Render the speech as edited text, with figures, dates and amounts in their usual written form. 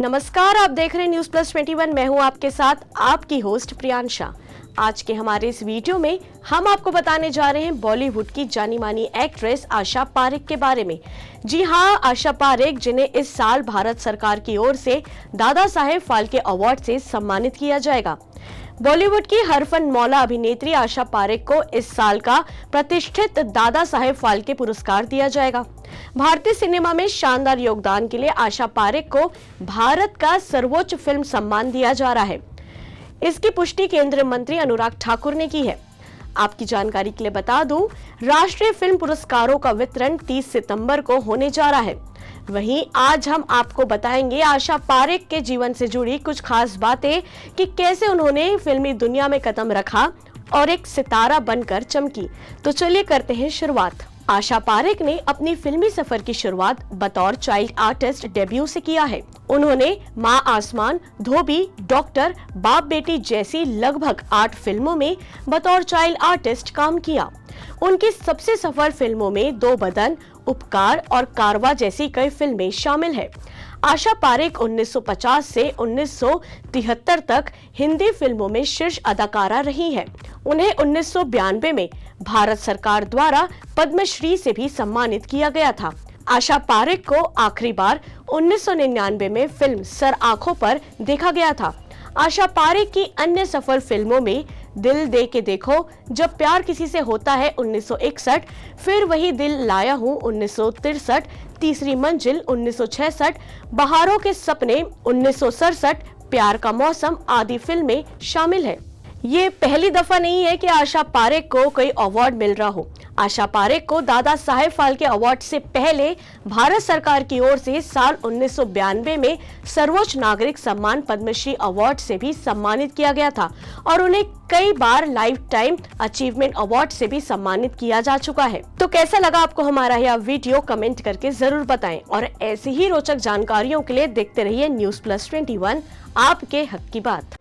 नमस्कार, आप देख रहे हैं न्यूज प्लस 21। मैं हूं आपके साथ आपकी होस्ट प्रियांशा। आज के हमारे इस वीडियो में हम आपको बताने जा रहे हैं बॉलीवुड की जानी मानी एक्ट्रेस आशा पारेख के बारे में। जी हां, आशा पारेख, जिन्हें इस साल भारत सरकार की ओर से दादा साहेब फाल्के अवार्ड से सम्मानित किया जाएगा। बॉलीवुड की हरफन मौला अभिनेत्री आशा पारेख को इस साल का प्रतिष्ठित दादा साहेब फाल्के पुरस्कार दिया जाएगा। भारतीय सिनेमा में शानदार योगदान के लिए आशा पारेख को भारत का सर्वोच्च फिल्म सम्मान दिया जा रहा है। इसकी पुष्टि केंद्रीय मंत्री अनुराग ठाकुर ने की है। आपकी जानकारी के लिए बता दूं, राष्ट्रीय फिल्म पुरस्कारों का वितरण 30 सितंबर को होने जा रहा है। वहीं आज हम आपको बताएंगे आशा पारेख के जीवन से जुड़ी कुछ खास बातें कि कैसे उन्होंने फिल्मी दुनिया में कदम रखा और एक सितारा बनकर चमकी। तो चलिए करते हैं शुरुआत। आशा पारेख ने अपनी फिल्मी सफर की शुरुआत बतौर चाइल्ड आर्टिस्ट डेब्यू से किया है। उन्होंने माँ आसमान, धोबी, डॉक्टर, बाप बेटी जैसी लगभग 8 फिल्मों में बतौर चाइल्ड आर्टिस्ट काम किया। उनकी सबसे सफल फिल्मों में दो बदन, उपकार और कारवा जैसी कई फिल्में शामिल है। आशा पारेख 1950 से 1973 तक हिंदी फिल्मों में शीर्ष अदाकारा रही है। उन्हें 1992 में भारत सरकार द्वारा पद्मश्री से भी सम्मानित किया गया था। आशा पारेख को आखिरी बार 1999 में फिल्म सर आंखों पर देखा गया था। आशा पारेख की अन्य सफल फिल्मों में दिल दे के देखो, जब प्यार किसी से होता है 1961, फिर वही दिल लाया हूँ 1963, तीसरी मंजिल 1966, बहारों के सपने 1967, प्यार का मौसम आदि फिल्में शामिल है। ये पहली दफा नहीं है कि आशा पारेख को कोई अवार्ड मिल रहा हो। आशा पारेख को दादा साहेब फाल्के अवार्ड से पहले भारत सरकार की ओर से साल 1992 में सर्वोच्च नागरिक सम्मान पद्मश्री अवार्ड से भी सम्मानित किया गया था और उन्हें कई बार लाइफ टाइम अचीवमेंट अवार्ड से भी सम्मानित किया जा चुका है। तो कैसा लगा आपको हमारा यह वीडियो, कमेंट करके जरूर बताएं और ऐसी ही रोचक जानकारियों के लिए देखते रहिए न्यूज प्लस 21, आपके हक की बात।